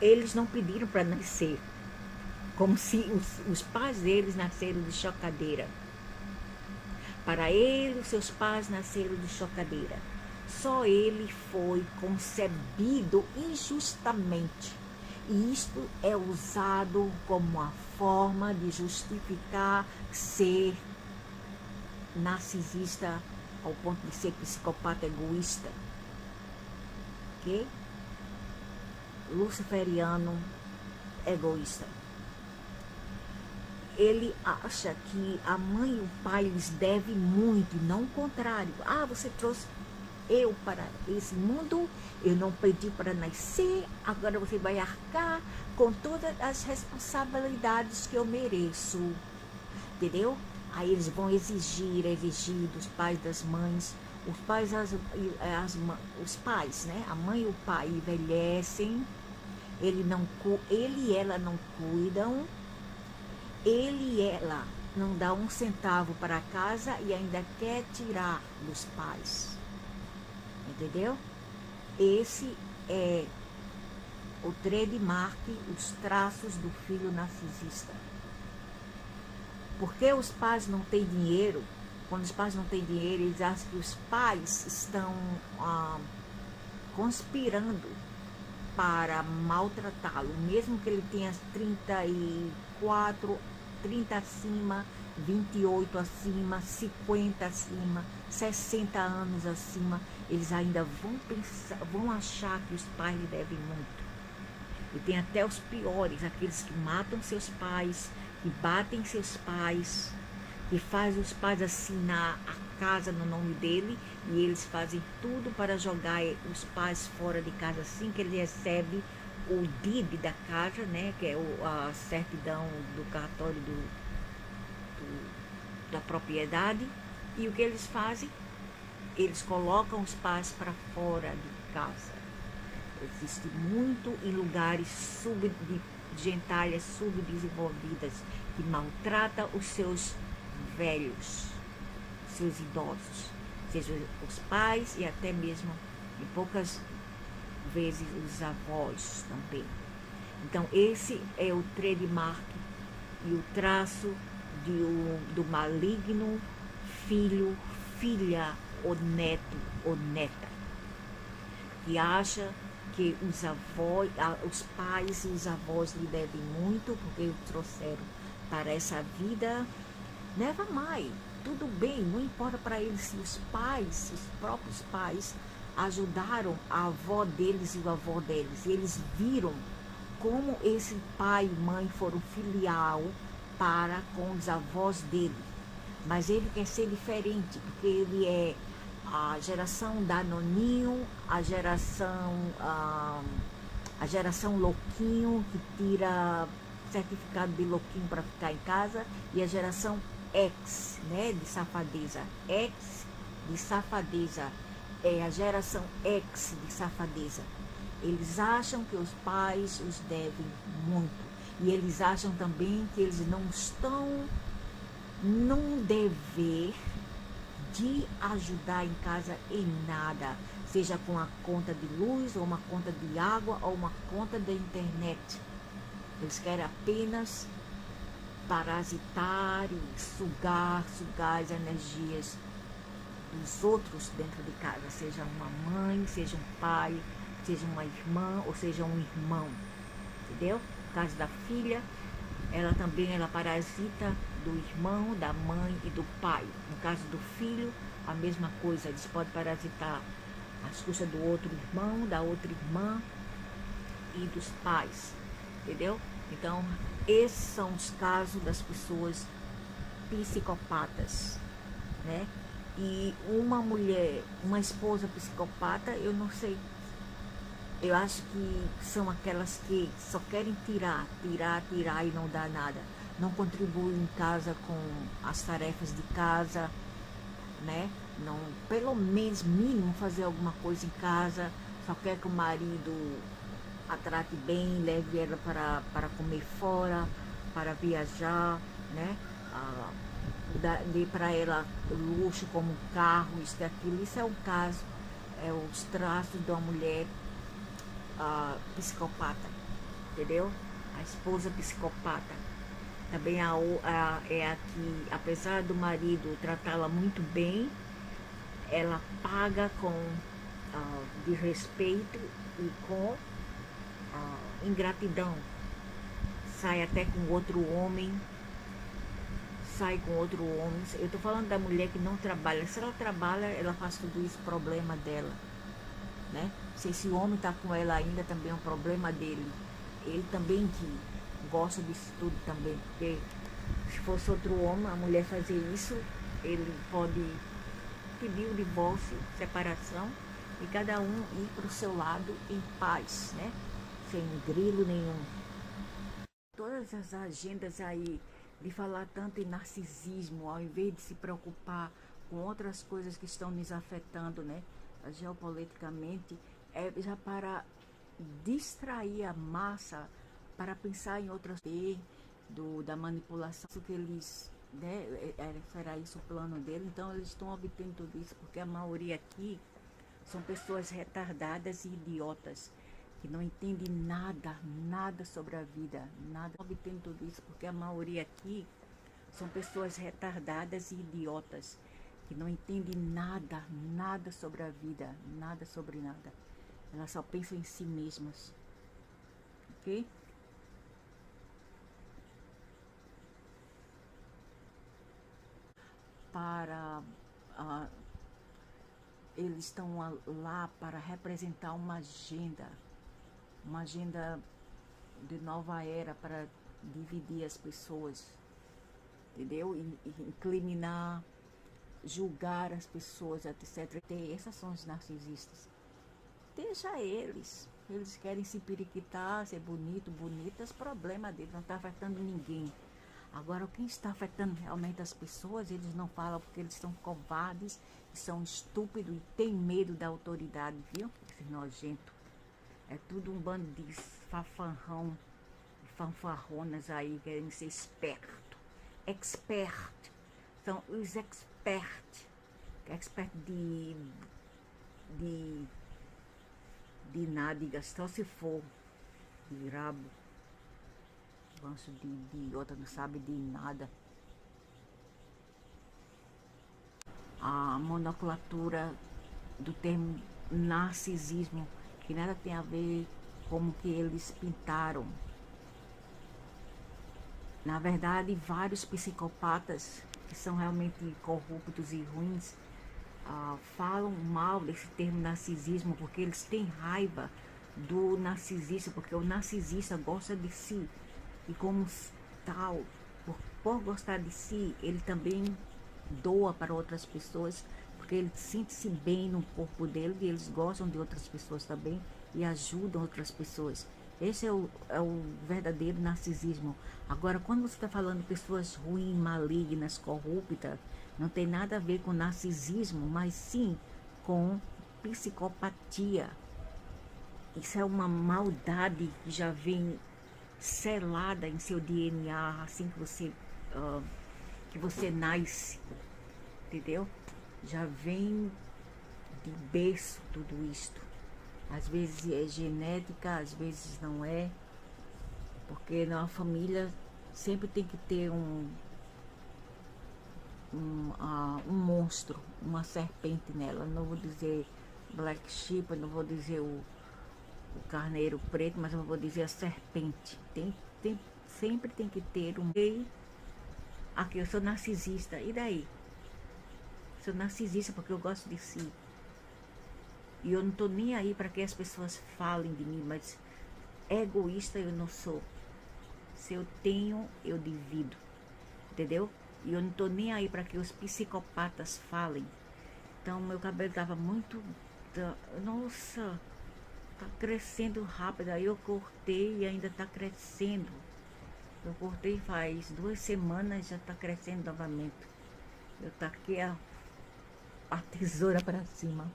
eles não pediram para nascer, como se os pais deles nasceram de chocadeira. Para ele, os seus pais nasceram de chocadeira. Só ele foi concebido injustamente. E isto é usado como uma forma de justificar ser narcisista ao ponto de ser psicopata egoísta. Ok? Luciferiano egoísta. Ele acha que a mãe e o pai lhes devem muito, e não o contrário. Você trouxe eu para esse mundo, eu não pedi para nascer, agora você vai arcar com todas as responsabilidades que eu mereço. Entendeu? Aí eles vão exigir dos pais, das mães. Os pais, os pais, né? A mãe e o pai envelhecem, ele e ela não cuidam, ele e ela não dá um centavo para casa e ainda quer tirar dos pais. Entendeu? Esse é o trademark, os traços do filho narcisista. Porque os pais não têm dinheiro, quando os pais não têm dinheiro, eles acham que os pais estão conspirando para maltratá-lo, mesmo que ele tenha 34, 30 acima, 28 acima, 50 acima, 60 anos acima, eles ainda vão achar que os pais lhe devem muito. E tem até os piores, aqueles que matam seus pais, que batem seus pais, que fazem os pais assinar a casa no nome dele, e eles fazem tudo para jogar os pais fora de casa assim que ele recebe o DIB da casa, né, que é a certidão do cartório da propriedade. E o que eles fazem? Eles colocam os pais para fora de casa. Existe muito em lugares de gentalhas subdesenvolvidas que maltrata os seus velhos, seus idosos, sejam os pais e até mesmo, em poucas vezes, os avós também. Então, esse é o trademark e o traço do maligno filho, filha ou neto ou neta, que acha que os pais e os avós lhe devem muito porque o trouxeram para essa vida. Never mind, tudo bem, não importa para eles se os pais, os próprios pais, ajudaram a avó deles e o avô deles. E eles viram como esse pai e mãe foram filial para com os avós dele. Mas ele quer ser diferente, porque ele é a geração Danoninho, a geração louquinho, que tira certificado de louquinho para ficar em casa, e a geração X, né, de safadeza. X de safadeza é a geração X de safadeza. Eles acham que os pais os devem muito, e eles acham também que eles não estão num dever de ajudar em casa em nada, seja com a conta de luz, ou uma conta de água, ou uma conta da internet. Eles querem apenas parasitar e sugar as energias dos outros dentro de casa, seja uma mãe, seja um pai, seja uma irmã ou seja um irmão, entendeu? No caso da filha, ela parasita do irmão, da mãe e do pai. No caso do filho, a mesma coisa, eles podem parasitar as custas do outro irmão, da outra irmã e dos pais, entendeu? Então, esses são os casos das pessoas psicopatas, né? E uma mulher, uma esposa psicopata, eu não sei, eu acho que são aquelas que só querem tirar e não dá nada. Não contribuem em casa com as tarefas de casa, né? Não, pelo menos mínimo fazer alguma coisa em casa, só quer que o marido a trate bem, leve ela para comer fora, para viajar, né? Dê para ela luxo como um carro, isso e aquilo. Isso é o caso, é os traços de uma mulher psicopata, entendeu? A esposa psicopata. Também é a que, apesar do marido tratá-la muito bem, ela paga com desrespeito e com ingratidão. Sai até com outro homem, Eu tô falando da mulher que não trabalha. Se ela trabalha, ela faz tudo isso, problema dela, né? Se esse homem tá com ela ainda, também é um problema dele. Ele também que gosta disso tudo também, porque se fosse outro homem, a mulher fazer isso, ele pode pedir o divórcio, separação, e cada um ir para o seu lado em paz, né? Sem grilo nenhum. Todas as agendas aí de falar tanto em narcisismo, ao invés de se preocupar com outras coisas que estão nos afetando, né, geopoliticamente, é já para distrair a massa para pensar em outras coisas, da manipulação que eles, né, será isso o plano dele. Então eles estão obtendo tudo isso porque a maioria aqui são pessoas retardadas e idiotas que não entendem nada sobre a vida, nada. Obtendo tudo isso porque a maioria aqui são pessoas retardadas e idiotas que não entendem nada sobre a vida, nada sobre nada. Elas só pensam em si mesmas, ok? Eles estão lá para representar uma agenda de nova era para dividir as pessoas, entendeu? E incriminar, julgar as pessoas, etc. Essas são os narcisistas. Deixa eles. Eles querem se periquitar, ser bonito, bonitas, problema deles, não está afetando ninguém. Agora, quem está afetando realmente as pessoas, eles não falam porque eles são covardes, são estúpidos e têm medo da autoridade, viu? Esse nojento. É tudo um bando de fafanrão, fanfarronas aí, querendo ser esperto. Expert. São os experts. Expert de nada, só se for de rabo. Ganso de outra não sabe de nada. A monoculatura do termo narcisismo, que nada tem a ver como que eles pintaram. Na verdade, vários psicopatas que são realmente corruptos e ruins falam mal desse termo narcisismo, porque eles têm raiva do narcisista, porque o narcisista gosta de si e como tal, por gostar de si, ele também doa para outras pessoas, porque ele sente-se bem no corpo dele e eles gostam de outras pessoas também e ajudam outras pessoas. Esse é o verdadeiro narcisismo. Agora, quando você está falando de pessoas ruins, malignas, corruptas, não tem nada a ver com narcisismo, mas sim com psicopatia. Isso é uma maldade que já vem selada em seu DNA, assim que você nasce, entendeu? Já vem de berço tudo isto. Às vezes é genética, às vezes não é, porque na família sempre tem que ter um monstro, uma serpente nela. Não vou dizer black sheep, não vou dizer o carneiro preto, mas eu vou dizer a serpente. Sempre tem que ter um. Aqui, eu sou narcisista, e daí? Sou narcisista porque eu gosto de si. E eu não tô nem aí para que as pessoas falem de mim, mas egoísta eu não sou. Se eu tenho, eu divido. Entendeu? E eu não tô nem aí para que os psicopatas falem. Então, meu cabelo tava muito... Nossa, tá crescendo rápido. Aí eu cortei e ainda tá crescendo. Eu cortei faz 2 semanas, já tá crescendo novamente. Eu taquei a tesoura para cima.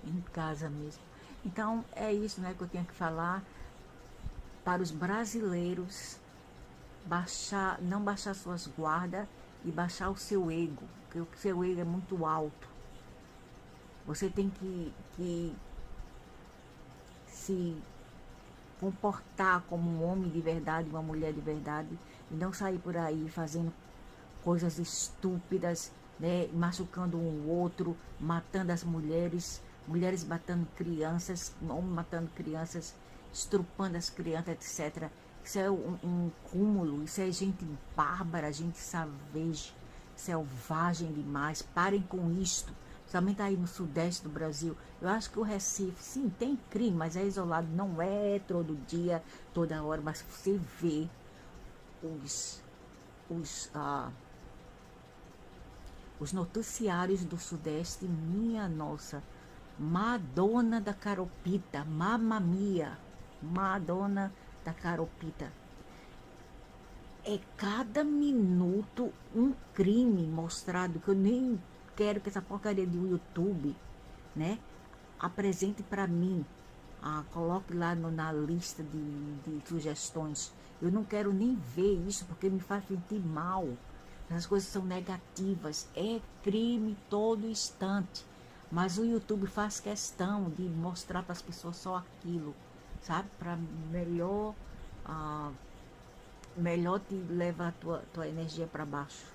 Em casa mesmo. Então é isso, né, que eu tenho que falar para os brasileiros. Não baixar suas guardas e baixar o seu ego, porque o seu ego é muito alto. Você tem que se comportar como um homem de verdade, uma mulher de verdade, e não sair por aí fazendo coisas estúpidas, né, machucando um outro, matando as mulheres, mulheres matando crianças, homens matando crianças, estrupando as crianças, etc. Isso é um cúmulo, isso é gente bárbara, gente savage, selvagem demais. Parem com isto, principalmente aí no sudeste do Brasil. Eu acho que o Recife, sim, tem crime, mas é isolado, não é todo dia, toda hora, mas você vê os noticiários do Sudeste, minha nossa, Madonna da Caropita, Mamma Mia, Madonna da Caropita. É cada minuto um crime mostrado, que eu nem quero que essa porcaria do YouTube, né, apresente para mim. Coloque lá na lista de sugestões. Eu não quero nem ver isso, porque me faz sentir mal. As coisas são negativas, é crime todo instante. Mas o YouTube faz questão de mostrar para as pessoas só aquilo, sabe? Para melhor te levar a tua energia para baixo.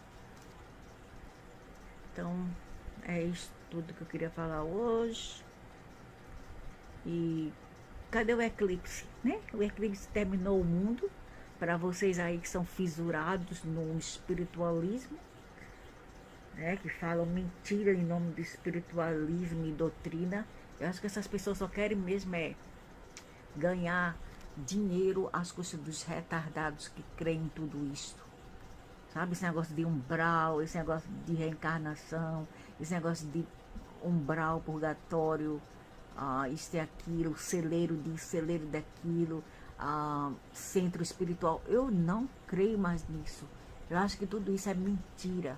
Então, é isso tudo que eu queria falar hoje. E cadê o eclipse, né? O eclipse terminou o mundo. Para vocês aí que são fissurados no espiritualismo, né, que falam mentira em nome do espiritualismo e doutrina, eu acho que essas pessoas só querem mesmo ganhar dinheiro às custas dos retardados que creem em tudo isso. Sabe, esse negócio de umbral, esse negócio de reencarnação, esse negócio de umbral, purgatório, isso e aquilo, celeiro disso, celeiro daquilo, centro espiritual. Eu não creio mais nisso. Eu acho que tudo isso é mentira,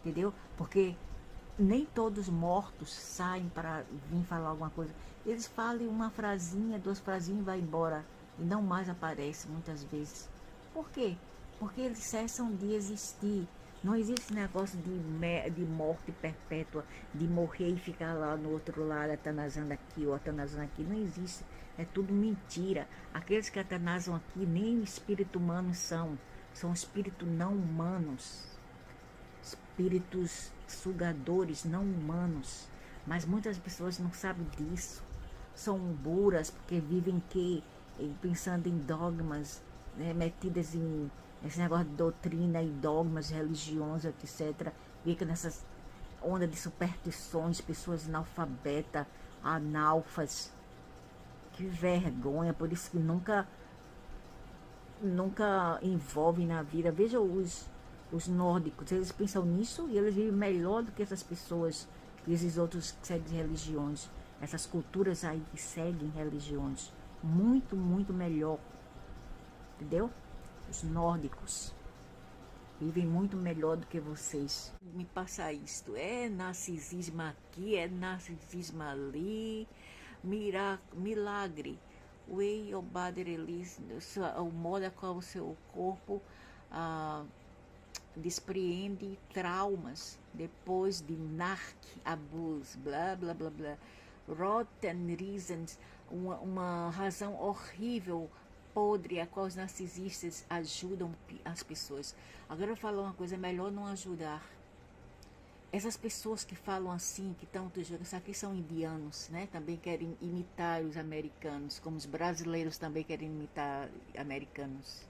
entendeu? Porque nem todos mortos saem para vir falar alguma coisa. Eles falam uma frasinha, duas frasinhas e vai embora. E não mais aparece muitas vezes. Por quê? Porque eles cessam de existir. Não existe negócio de morte perpétua, de morrer e ficar lá no outro lado, atanasando aqui ou atanasando aqui. Não existe. É tudo mentira. Aqueles que atanasam aqui nem espírito humano são. São espíritos não humanos. Espíritos sugadores não humanos. Mas muitas pessoas não sabem disso. São buras porque vivem pensando em dogmas, né, metidas em esse negócio de doutrina e dogmas, religiões, etc. Fica nessas ondas de superstições, pessoas analfabetas, analfas. Que vergonha, por isso que nunca envolvem na vida. Veja os nórdicos, eles pensam nisso e eles vivem melhor do que essas pessoas, esses outros que seguem religiões, essas culturas aí que seguem religiões. Muito, muito melhor. Entendeu? Os nórdicos vivem muito melhor do que vocês. Me passa isto. É narcisismo aqui, é narcisismo ali. Milagre. Way your body release, o modo a qual o seu corpo despreende traumas depois de narc abuse, blá blá blá blá. Rotten reasons, uma razão horrível, podre, a qual os narcisistas ajudam as pessoas. Agora eu vou falar uma coisa, é melhor não ajudar. Essas pessoas que falam assim, que estão jogando, isso aqui são indianos, né? Também querem imitar os americanos, como os brasileiros também querem imitar americanos.